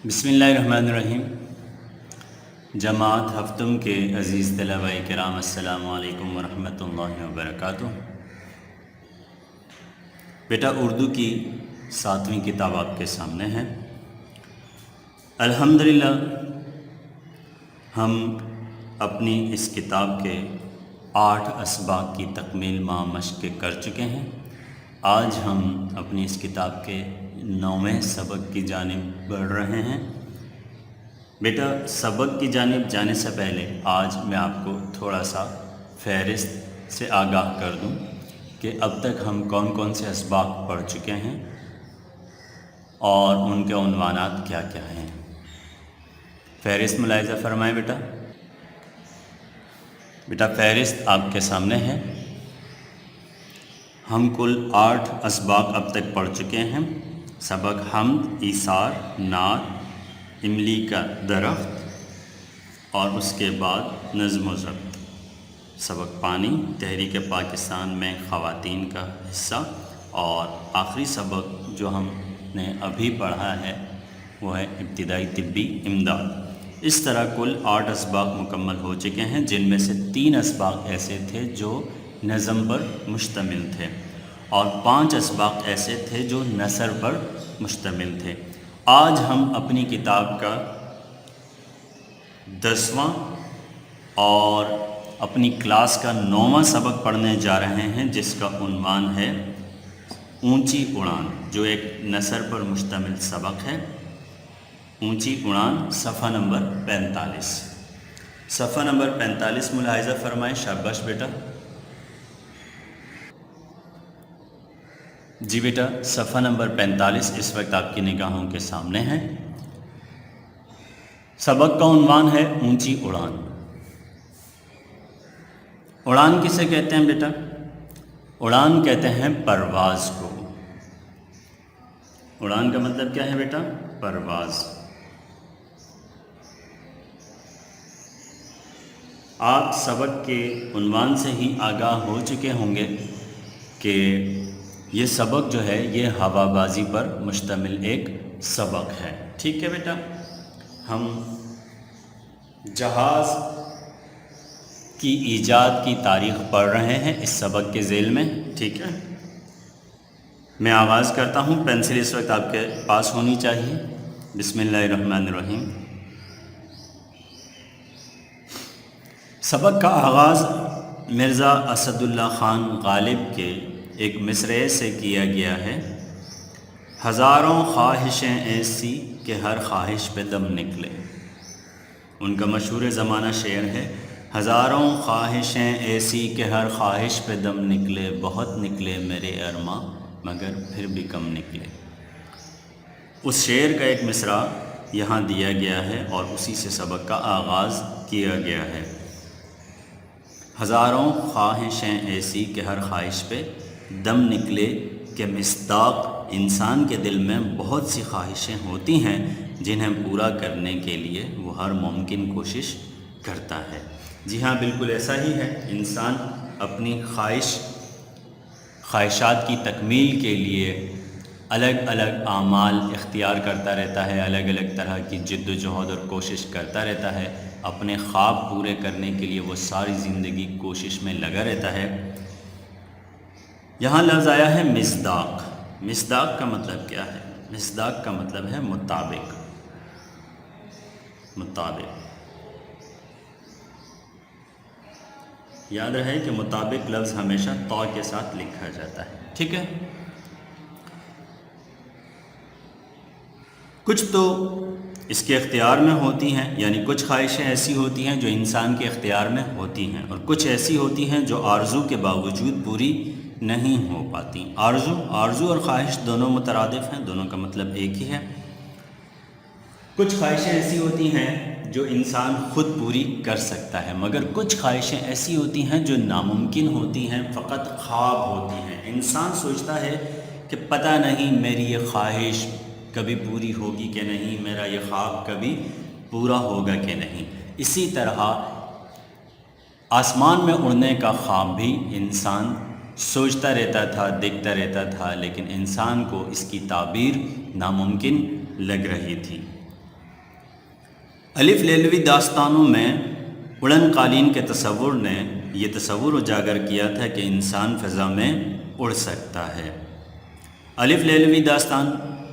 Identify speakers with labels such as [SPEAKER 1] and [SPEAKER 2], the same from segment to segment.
[SPEAKER 1] بسم اللہ الرحمن الرحیم۔ جماعت ہفتم کے عزیز طلباء کرام، السلام علیکم ورحمۃ اللہ وبرکاتہ۔ بیٹا اردو کی 7ویں کتاب آپ کے سامنے ہے۔ الحمدللہ ہم اپنی اس کتاب کے 8 اسباق کی تکمیل مشق کر چکے ہیں۔ آج ہم اپنی اس کتاب کے 9ویں سبق کی جانب بڑھ رہے ہیں۔ بیٹا سبق کی جانب جانے سے پہلے آج میں آپ کو تھوڑا سا فہرست سے آگاہ کر دوں کہ اب تک ہم کون کون سے اسباق پڑھ چکے ہیں اور ان کے عنوانات کیا کیا ہیں۔ فہرست ملاحظہ فرمائیں بیٹا۔ فہرست آپ کے سامنے ہے۔ ہم کل 8 اسباق اب تک پڑھ چکے ہیں۔ سبق حمد، ایثار، نعت، املی کا درخت اور اس کے بعد نظم و ضبط۔ سبق پانی، تحریک پاکستان میں خواتین کا حصہ، اور آخری سبق جو ہم نے ابھی پڑھا ہے وہ ہے ابتدائی طبی امداد۔ اس طرح کل 8 اسباق مکمل ہو چکے ہیں، جن میں سے 3 اسباق ایسے تھے جو نظم پر مشتمل تھے اور 5 اسباق ایسے تھے جو نثر پر مشتمل تھے۔ آج ہم اپنی کتاب کا 10واں اور اپنی کلاس کا 9واں سبق پڑھنے جا رہے ہیں، جس کا عنوان ہے اونچی اڑان، جو ایک نثر پر مشتمل سبق ہے۔ اونچی اڑان، صفحہ نمبر 45۔ صفحہ نمبر 45 ملاحظہ فرمائیں۔ شاباش بیٹا۔ جی بیٹا، صفحہ نمبر 45 اس وقت آپ کی نگاہوں کے سامنے ہے۔ سبق کا عنوان ہے اونچی اڑان۔ اڑان کسے کہتے ہیں بیٹا؟ اڑان کہتے ہیں پرواز کو۔ اڑان کا مطلب کیا ہے بیٹا؟ پرواز۔ آپ سبق کے عنوان سے ہی آگاہ ہو چکے ہوں گے کہ یہ سبق جو ہے یہ ہوا بازی پر مشتمل ایک سبق ہے۔ ٹھیک ہے بیٹا، ہم جہاز کی ایجاد کی تاریخ پڑھ رہے ہیں اس سبق کے ذیل میں۔ ٹھیک ہے، میں آغاز کرتا ہوں۔ پینسل اس وقت آپ کے پاس ہونی چاہیے۔ بسم اللہ الرحمن الرحیم۔ سبق کا آغاز مرزا اسد اللہ خان غالب کے ایک مصرعے سے کیا گیا ہے۔ ہزاروں خواہشیں ایسی کہ ہر خواہش پہ دم نکلے۔ ان کا مشہور زمانہ شعر ہے، ہزاروں خواہشیں ایسی کہ ہر خواہش پہ دم نکلے، بہت نکلے میرے ارماں مگر پھر بھی کم نکلے۔ اس شعر کا ایک مصرع یہاں دیا گیا ہے اور اسی سے سبق کا آغاز کیا گیا ہے۔ ہزاروں خواہشیں ایسی کہ ہر خواہش پہ دم نکلے، کہ مصداق انسان کے دل میں بہت سی خواہشیں ہوتی ہیں جنہیں پورا کرنے کے لیے وہ ہر ممکن کوشش کرتا ہے۔ جی ہاں، بالکل ایسا ہی ہے۔ انسان اپنی خواہشات کی تکمیل کے لیے الگ الگ اعمال اختیار کرتا رہتا ہے، الگ الگ طرح کی جد و جہد اور کوشش کرتا رہتا ہے۔ اپنے خواب پورے کرنے کے لیے وہ ساری زندگی کوشش میں لگا رہتا ہے۔ یہاں لفظ آیا ہے مصداق۔ مصداق کا مطلب کیا ہے؟ مصداق کا مطلب ہے مطابق۔ یاد رہے کہ مطابق لفظ ہمیشہ تو کے ساتھ لکھا جاتا ہے۔ ٹھیک ہے، کچھ تو اس کے اختیار میں ہوتی ہیں، یعنی کچھ خواہشیں ایسی ہوتی ہیں جو انسان کے اختیار میں ہوتی ہیں، اور کچھ ایسی ہوتی ہیں جو آرزو کے باوجود پوری نہیں ہو پاتی۔ آرزو اور خواہش دونوں مترادف ہیں، دونوں کا مطلب ایک ہی ہے۔ کچھ خواہشیں ایسی ہوتی ہیں جو انسان خود پوری کر سکتا ہے، مگر کچھ خواہشیں ایسی ہوتی ہیں جو ناممکن ہوتی ہیں، فقط خواب ہوتی ہیں۔ انسان سوچتا ہے کہ پتہ نہیں میری یہ خواہش کبھی پوری ہوگی کہ نہیں، میرا یہ خواب کبھی پورا ہوگا کہ نہیں۔ اسی طرح آسمان میں اڑنے کا خواب بھی انسان سوچتا رہتا تھا، دیکھتا رہتا تھا، لیکن انسان کو اس کی تعبیر ناممکن لگ رہی تھی۔ الف لیلوی داستانوں میں اڑن قالین کے تصور نے یہ تصور اجاگر کیا تھا کہ انسان فضا میں اڑ سکتا ہے۔ الف لیلوی داستان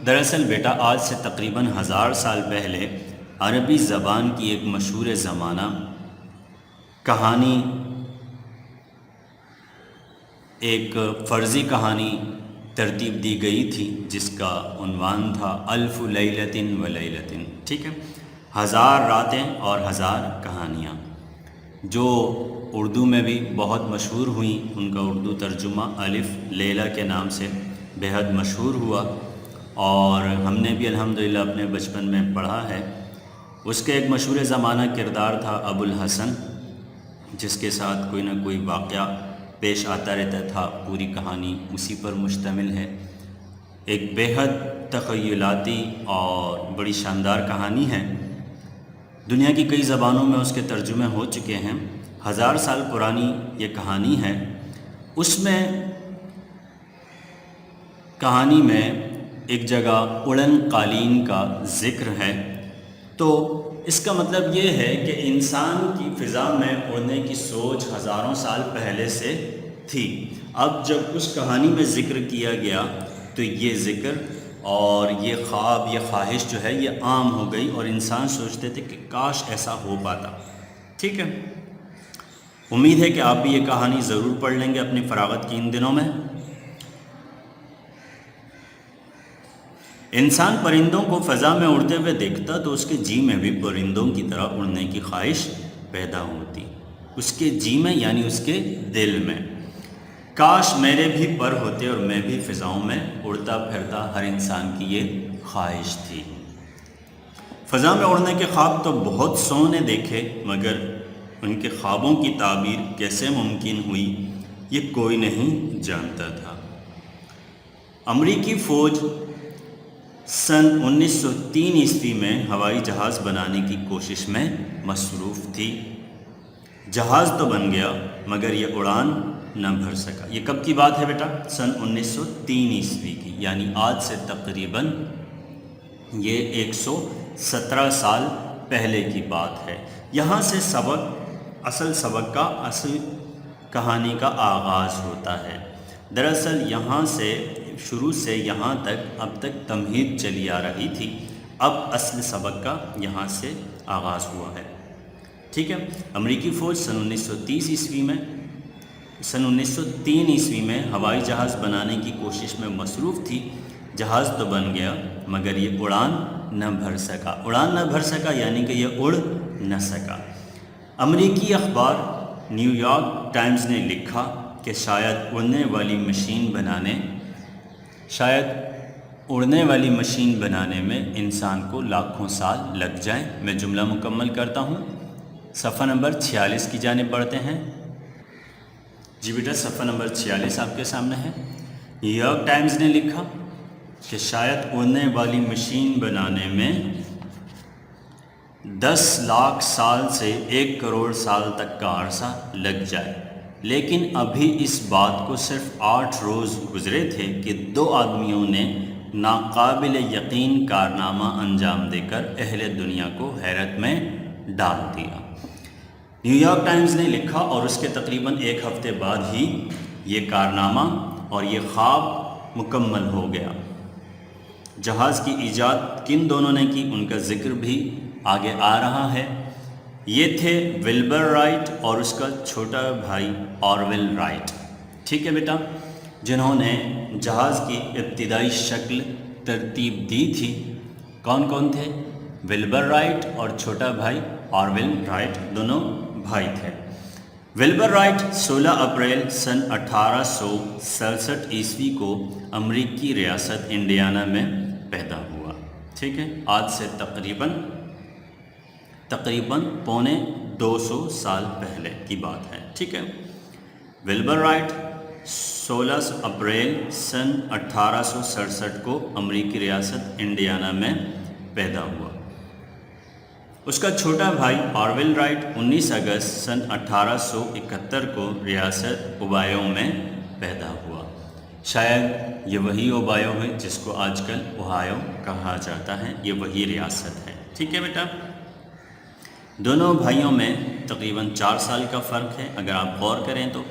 [SPEAKER 1] دراصل بیٹا آج سے تقریباً 1000 سال پہلے عربی زبان کی ایک مشہور زمانہ کہانی، ایک فرضی کہانی ترتیب دی گئی تھی جس کا عنوان تھا الف لیلۃ و لیلۃ، ٹھیک ہے، 1000 راتیں اور 1000 کہانیاں، جو اردو میں بھی بہت مشہور ہوئیں۔ ان کا اردو ترجمہ الف لیلہ کے نام سے بہت مشہور ہوا، اور ہم نے بھی الحمدللہ اپنے بچپن میں پڑھا ہے۔ اس کے ایک مشہور زمانہ کردار تھا ابو الحسن، جس کے ساتھ کوئی نہ کوئی واقعہ پیش آتا رہتا تھا، پوری کہانی اسی پر مشتمل ہے۔ ایک بیحد تخیلاتی اور بڑی شاندار کہانی ہے، دنیا کی کئی زبانوں میں اس کے ترجمے ہو چکے ہیں۔ 1000 سال پرانی یہ کہانی ہے۔ اس میں کہانی میں ایک جگہ اڑن قالین کا ذکر ہے، تو اس کا مطلب یہ ہے کہ انسان کی فضا میں اڑنے کی سوچ ہزاروں سال پہلے سے تھی۔ اب جب اس کہانی میں ذکر کیا گیا تو یہ ذکر اور یہ خواب، یہ خواہش جو ہے یہ عام ہو گئی، اور انسان سوچتے تھے کہ کاش ایسا ہو پاتا۔ ٹھیک ہے، امید ہے کہ آپ بھی یہ کہانی ضرور پڑھ لیں گے اپنی فراغت کی ان دنوں میں۔ انسان پرندوں کو فضا میں اڑتے ہوئے دیکھتا تو اس کے جی میں بھی پرندوں کی طرح اڑنے کی خواہش پیدا ہوتی، اس کے جی میں یعنی اس کے دل میں۔ کاش میرے بھی پر ہوتے اور میں بھی فضاؤں میں اڑتا پھرتا، ہر انسان کی یہ خواہش تھی۔ فضا میں اڑنے کے خواب تو بہت سو نے دیکھے، مگر ان کے خوابوں کی تعبیر کیسے ممکن ہوئی یہ کوئی نہیں جانتا تھا۔ امریکی فوج سن 1903 عیسوی میں ہوائی جہاز بنانے کی کوشش میں مصروف تھی۔ جہاز تو بن گیا مگر یہ اڑان نہ بھر سکا۔ یہ کب کی بات ہے بیٹا؟ سن 1903 عیسوی کی، یعنی آج سے تقریباً یہ 117 سال پہلے کی بات ہے۔ یہاں سے اصل سبق کا، اصل کہانی کا آغاز ہوتا ہے۔ دراصل یہاں سے شروع سے یہاں تک اب تک تمہید چلی آ رہی تھی، اب اصل سبق کا یہاں سے آغاز ہوا ہے۔ ٹھیک ہے، امریکی فوج سن 1903 عیسوی میں ہوائی جہاز بنانے کی کوشش میں مصروف تھی۔ جہاز تو بن گیا مگر یہ اڑان نہ بھر سکا۔ اڑان نہ بھر سکا یعنی کہ یہ اڑ نہ سکا۔ امریکی اخبار نیو یارک ٹائمز نے لکھا کہ شاید اڑنے والی مشین بنانے میں انسان کو لاکھوں سال لگ جائیں۔ میں جملہ مکمل کرتا ہوں، صفحہ نمبر 46 کی جانب بڑھتے ہیں۔ جی بیٹا، صفحہ نمبر 46 آپ کے سامنے ہے۔ نیو یارک ٹائمز نے لکھا کہ شاید اڑنے والی مشین بنانے میں 10 لاکھ سال سے 1 کروڑ سال تک کا عرصہ لگ جائے، لیکن ابھی اس بات کو صرف 8 روز گزرے تھے کہ 2 آدمیوں نے ناقابل یقین کارنامہ انجام دے کر اہل دنیا کو حیرت میں ڈال دیا۔ نیو یارک ٹائمز نے لکھا اور اس کے تقریباً 1 ہفتے بعد ہی یہ کارنامہ اور یہ خواب مکمل ہو گیا۔ جہاز کی ایجاد کن دونوں نے کی ان کا ذکر بھی آگے آ رہا ہے۔ یہ تھے ولبر رائٹ اور اس کا چھوٹا بھائی آرویل رائٹ۔ ٹھیک ہے بیٹا، جنہوں نے جہاز کی ابتدائی شکل ترتیب دی تھی۔ کون کون تھے؟ ولبر رائٹ اور چھوٹا بھائی آرویل رائٹ، دونوں بھائی تھے۔ ولبر رائٹ 16 اپریل سن 1867 عیسوی کو امریکی ریاست انڈیانا میں پیدا ہوا۔ ٹھیک ہے، آج سے تقریباً پونے 200 سال پہلے کی بات ہے۔ ٹھیک ہے، ولبر رائٹ 16 اپریل سن 1867 کو امریکی ریاست انڈیانا میں پیدا ہوا۔ اس کا چھوٹا بھائی آرویل رائٹ 19 اگست سن 1871 کو ریاست اوہایو میں پیدا ہوا۔ شاید یہ وہی اوہایو ہے جس کو آج کل اوہایو کہا جاتا ہے، یہ وہی ریاست ہے۔ ٹھیک ہے بیٹا، دونوں بھائیوں میں تقریباً 4 سال کا فرق ہے. اگر آپ غور کریں تو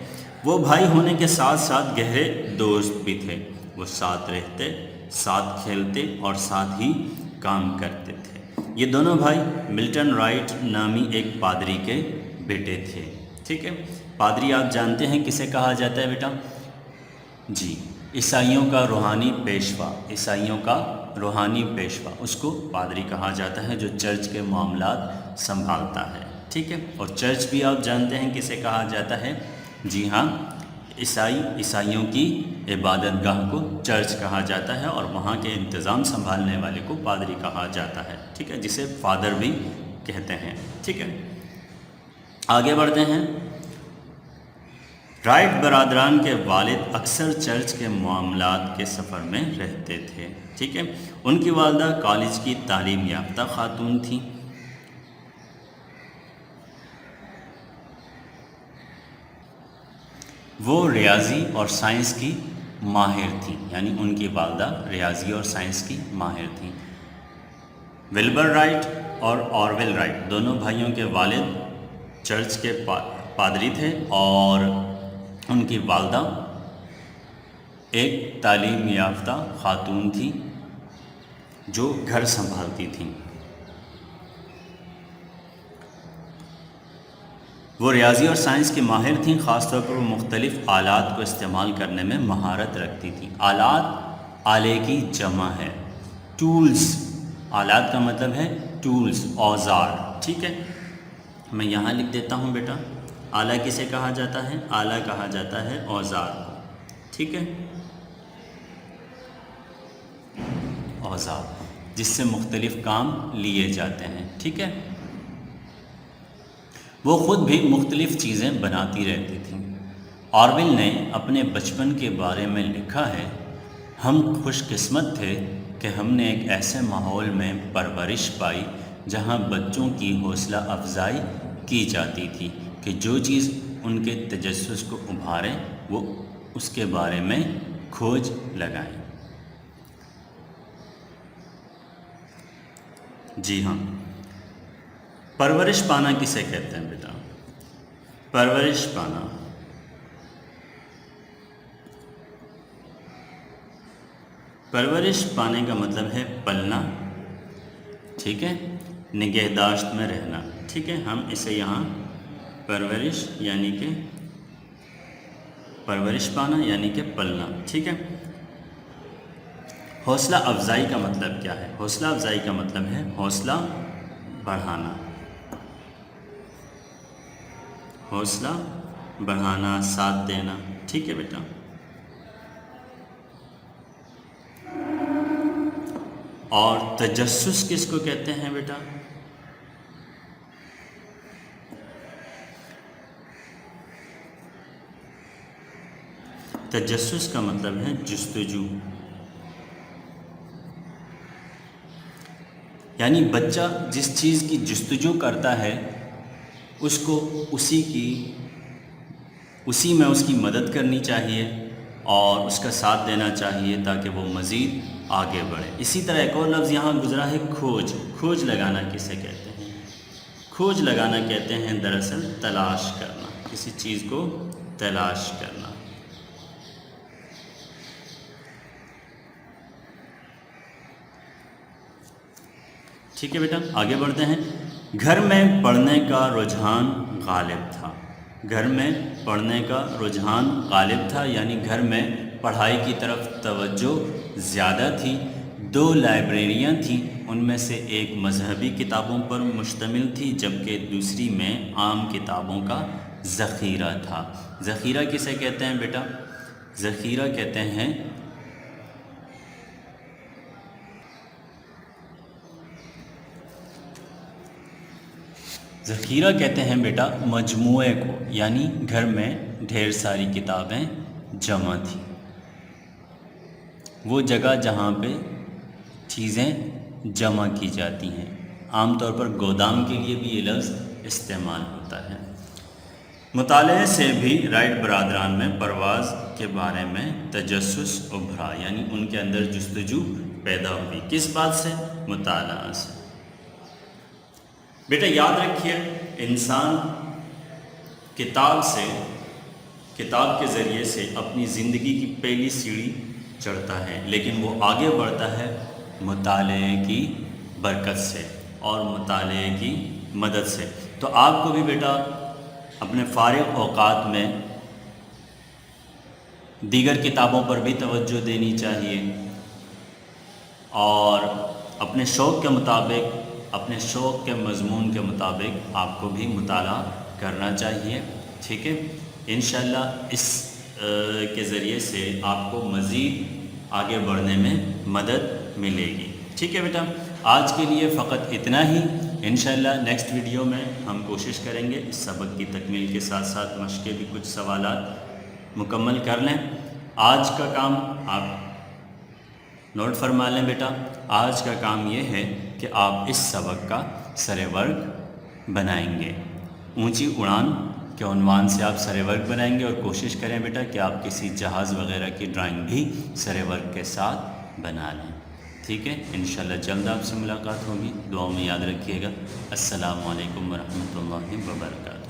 [SPEAKER 1] وہ بھائی ہونے کے ساتھ ساتھ گہرے دوست بھی تھے. وہ ساتھ رہتے، ساتھ کھیلتے اور ساتھ ہی کام کرتے تھے. یہ دونوں بھائی ملٹن رائٹ نامی ایک پادری کے بیٹے تھے. ٹھیک ہے، پادری آپ جانتے ہیں کسے کہا جاتا ہے بیٹا؟ جی، عیسائیوں کا روحانی پیشوا. عیسائیوں کا روحانی پیشوا اس کو پادری کہا جاتا ہے، جو چرچ کے معاملات سنبھالتا ہے. ٹھیک ہے، اور چرچ بھی آپ جانتے ہیں کسے کہا جاتا ہے؟ جی ہاں، عیسائیوں کی عبادت گاہ کو چرچ کہا جاتا ہے، اور وہاں کے انتظام سنبھالنے والے کو پادری کہا جاتا ہے. ٹھیک ہے، جسے فادر بھی کہتے ہیں. ٹھیک ہے، آگے بڑھتے ہیں. رائٹ برادران کے والد اکثر چرچ کے معاملات کے سفر میں رہتے تھے. ٹھیک ہے، ان کی والدہ کالج کی تعلیم یافتہ خاتون تھیں. وہ ریاضی اور سائنس کی ماہر تھیں، یعنی ان کی والدہ ریاضی اور سائنس کی ماہر تھیں. ولبر رائٹ اور آرول رائٹ دونوں بھائیوں کے والد چرچ کے پادری تھے، اور ان کی والدہ ایک تعلیم یافتہ خاتون تھی جو گھر سنبھالتی تھیں. وہ ریاضی اور سائنس کی ماہر تھیں. خاص طور پر وہ مختلف آلات کو استعمال کرنے میں مہارت رکھتی تھیں. آلات آلے کی جمع ہے، ٹولز. آلات کا مطلب ہے ٹولز، اوزار. ٹھیک ہے، میں یہاں لکھ دیتا ہوں بیٹا. آلہ کسے کہا جاتا ہے؟ آلہ کہا جاتا ہے اوزار کو. ٹھیک ہے، اوزار جس سے مختلف کام لیے جاتے ہیں. ٹھیک ہے، وہ خود بھی مختلف چیزیں بناتی رہتی تھیں. آرول نے اپنے بچپن کے بارے میں لکھا ہے، ہم خوش قسمت تھے کہ ہم نے ایک ایسے ماحول میں پرورش پائی جہاں بچوں کی حوصلہ افزائی کی جاتی تھی کہ جو چیز ان کے تجسس کو ابھارے وہ اس کے بارے میں کھوج لگائیں. جی ہاں، پرورش پانا کسے کہتے ہیں بیٹا؟ پرورش پانا پرورش پانے کا مطلب ہے پلنا. ٹھیک ہے، نگہداشت میں رہنا. ٹھیک ہے، ہم اسے یہاں پرورش یعنی کہ پرورش پانا یعنی کہ پلنا. ٹھیک ہے، حوصلہ افزائی کا مطلب کیا ہے؟ حوصلہ افزائی کا مطلب ہے حوصلہ بڑھانا. حوصلہ بڑھانا، ساتھ دینا. ٹھیک ہے بیٹا. اور تجسس کس کو کہتے ہیں بیٹا؟ تجسس کا مطلب ہے جستجو. یعنی بچہ جس چیز کی جستجو کرتا ہے اس کو اسی میں اس کی مدد کرنی چاہیے اور اس کا ساتھ دینا چاہیے تاکہ وہ مزید آگے بڑھے. اسی طرح ایک اور لفظ یہاں گزرا ہے کھوج. کھوج لگانا کسے کہتے ہیں؟ کھوج لگانا کہتے ہیں دراصل تلاش کرنا، کسی چیز کو تلاش کرنا. ٹھیک ہے بیٹا، آگے بڑھتے ہیں. گھر میں پڑھنے کا رجحان غالب تھا. گھر میں پڑھنے کا رجحان غالب تھا، یعنی گھر میں پڑھائی کی طرف توجہ زیادہ تھی. 2 لائبریریاں تھیں، ان میں سے ایک مذہبی کتابوں پر مشتمل تھی جبکہ دوسری میں عام کتابوں کا ذخیرہ تھا. ذخیرہ کسے کہتے ہیں بیٹا؟ ذخیرہ کہتے ہیں ذخیرہ کہتے ہیں بیٹا مجموعے کو، یعنی گھر میں ڈھیر ساری کتابیں جمع تھیں. وہ جگہ جہاں پہ چیزیں جمع کی جاتی ہیں. عام طور پر گودام کے لیے بھی یہ لفظ استعمال ہوتا ہے. مطالعے سے بھی رائٹ برادران میں پرواز کے بارے میں تجسس ابھرا، یعنی ان کے اندر جستجو پیدا ہوئی. کس بات سے؟ مطالعہ سے. بیٹا یاد رکھیے، انسان کتاب کے ذریعے سے اپنی زندگی کی پہلی سیڑھی چڑھتا ہے، لیکن وہ آگے بڑھتا ہے مطالعے کی برکت سے اور مطالعے کی مدد سے۔ تو آپ کو بھی بیٹا اپنے فارغ اوقات میں دیگر کتابوں پر بھی توجہ دینی چاہیے، اور اپنے شوق کے مطابق، اپنے شوق کے مضمون کے مطابق آپ کو بھی مطالعہ کرنا چاہیے، ٹھیک ہے؟ انشاءاللہ اس کے ذریعے سے آپ کو مزید آگے بڑھنے میں مدد ملے گی، ٹھیک ہے بیٹا؟ آج کے لیے فقط اتنا ہی۔ انشاءاللہ نیکسٹ ویڈیو میں ہم کوشش کریں گے اس سبق کی تکمیل کے ساتھ ساتھ مشق کے بھی کچھ سوالات مکمل کر لیں۔ آج کا کام آپ نوٹ فرما لیں بیٹا، آج کا کام یہ ہے کہ آپ اس سبق کا سر ورق بنائیں گے۔ اونچی اڑان کے عنوان سے آپ سر ورق بنائیں گے، اور کوشش کریں بیٹا کہ آپ کسی جہاز وغیرہ کی ڈرائنگ بھی سر ورق کے ساتھ بنا لیں، ٹھیک ہے؟ انشاءاللہ جلد آپ سے ملاقات ہوگی، دعاؤں میں یاد رکھیے گا۔ السلام علیکم ورحمۃ اللہ وبرکاتہ۔